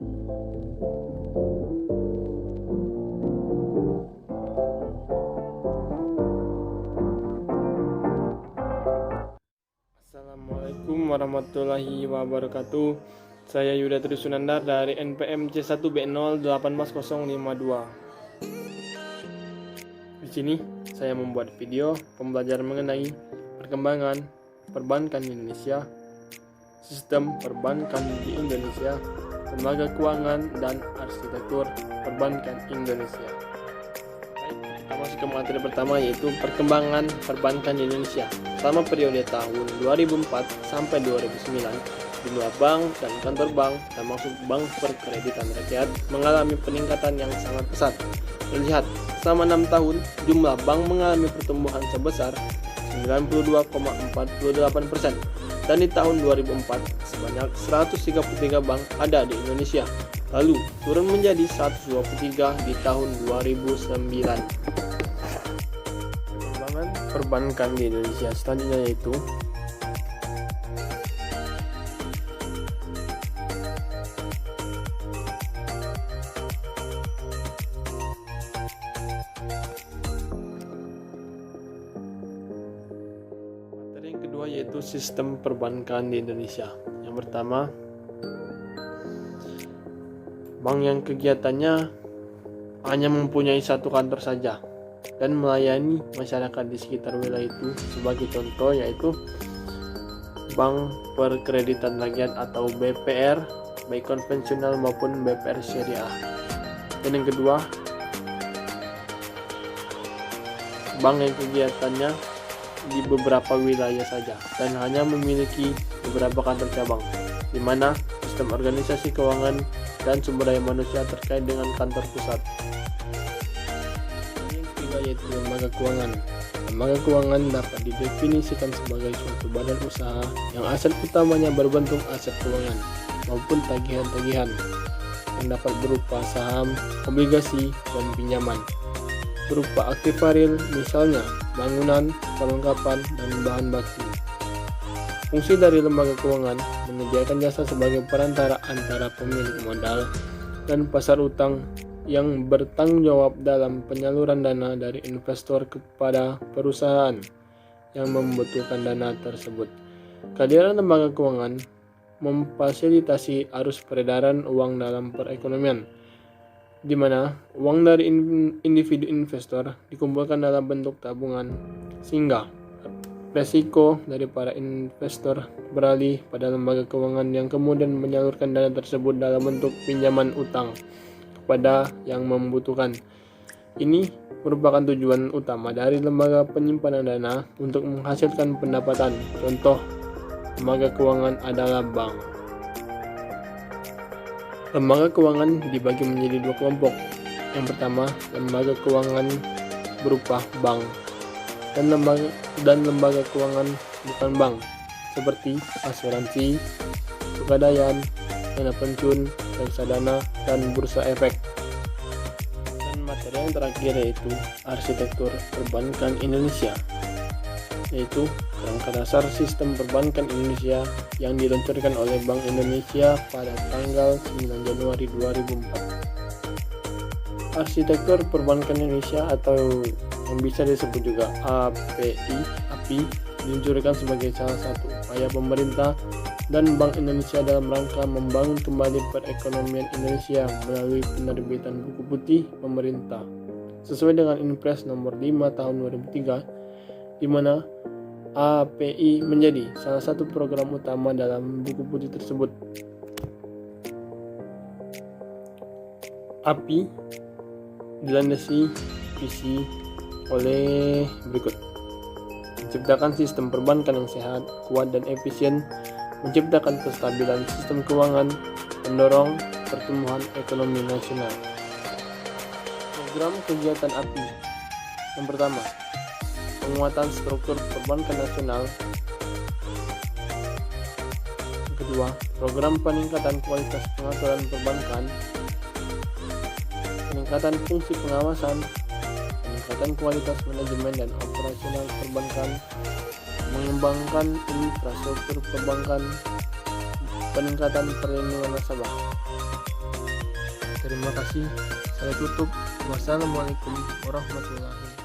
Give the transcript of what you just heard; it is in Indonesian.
Assalamualaikum warahmatullahi wabarakatuh. Saya Yuda Trisunandar dari NPM C1B0181052. Di sini saya membuat video pembelajaran mengenai perkembangan perbankan di Indonesia, sistem perbankan di Indonesia, lembaga keuangan, dan arsitektur perbankan Indonesia. Kita masuk ke materi pertama, yaitu perkembangan perbankan di Indonesia. Selama periode tahun 2004 sampai 2009, jumlah bank dan kantor bank, termasuk bank perkreditan rakyat, mengalami peningkatan yang sangat pesat. Terlihat, selama 6 tahun, jumlah bank mengalami pertumbuhan sebesar 92,48%. Dan di tahun 2004, sebanyak 133 bank ada di Indonesia. Lalu, turun menjadi 123 di tahun 2009. Perbankan di Indonesia selanjutnya yaitu materi yang kedua, yaitu sistem perbankan di Indonesia. Yang pertama, bank yang kegiatannya hanya mempunyai satu kantor saja dan melayani masyarakat di sekitar wilayah itu. Sebagai contoh yaitu Bank Perkreditan Rakyat atau BPR, baik konvensional maupun BPR Syariah. Dan yang kedua, bank yang kegiatannya di beberapa wilayah saja dan hanya memiliki beberapa kantor cabang, di mana sistem organisasi keuangan dan sumber daya manusia terkait dengan kantor pusat. Yaitu lembaga keuangan. Lembaga keuangan dapat didefinisikan sebagai suatu badan usaha yang aset utamanya berbentuk aset keuangan maupun tagihan-tagihan yang dapat berupa saham, obligasi, dan pinjaman. Berupa aktiva real, misalnya bangunan, perlengkapan, dan bahan baku. Fungsi dari lembaga keuangan menyediakan jasa sebagai perantara antara pemilik modal dan pasar utang yang bertanggung jawab dalam penyaluran dana dari investor kepada perusahaan yang membutuhkan dana tersebut. Kehadiran lembaga keuangan memfasilitasi arus peredaran uang dalam perekonomian, di mana uang dari individu investor dikumpulkan dalam bentuk tabungan, sehingga resiko dari para investor beralih pada lembaga keuangan yang kemudian menyalurkan dana tersebut dalam bentuk pinjaman utang pada yang membutuhkan. Ini merupakan tujuan utama dari lembaga penyimpanan dana untuk menghasilkan pendapatan. Contoh lembaga keuangan adalah bank. Lembaga keuangan dibagi menjadi dua kelompok. Yang pertama, lembaga keuangan berupa bank dan lembaga keuangan bukan bank, seperti asuransi, pegadaian, dana pensiun, reksadana, dan bursa efek. Dan materi yang terakhir yaitu arsitektur perbankan Indonesia, yaitu kerangka dasar sistem perbankan Indonesia yang diluncurkan oleh Bank Indonesia pada tanggal 9 Januari 2004. Arsitektur perbankan Indonesia atau yang bisa disebut juga API diluncurkan sebagai salah satu upaya pemerintah dan Bank Indonesia dalam rangka membangun kembali perekonomian Indonesia melalui penerbitan buku putih pemerintah sesuai dengan Inpres nomor 5 tahun 2003, di mana API menjadi salah satu program utama dalam buku putih tersebut. API dilandasi visi oleh berikut: menciptakan sistem perbankan yang sehat, kuat, dan efisien, menciptakan kestabilan sistem keuangan, mendorong pertumbuhan ekonomi nasional. Program kegiatan API. Yang pertama, penguatan struktur perbankan nasional. Yang kedua, program peningkatan kualitas pengaturan perbankan, peningkatan fungsi pengawasan, peningkatan kualitas manajemen dan operasional perbankan, mengembangkan infrastruktur perbankan, peningkatan perlindungan nasabah. Terima kasih. Saya tutup. Wassalamualaikum warahmatullahi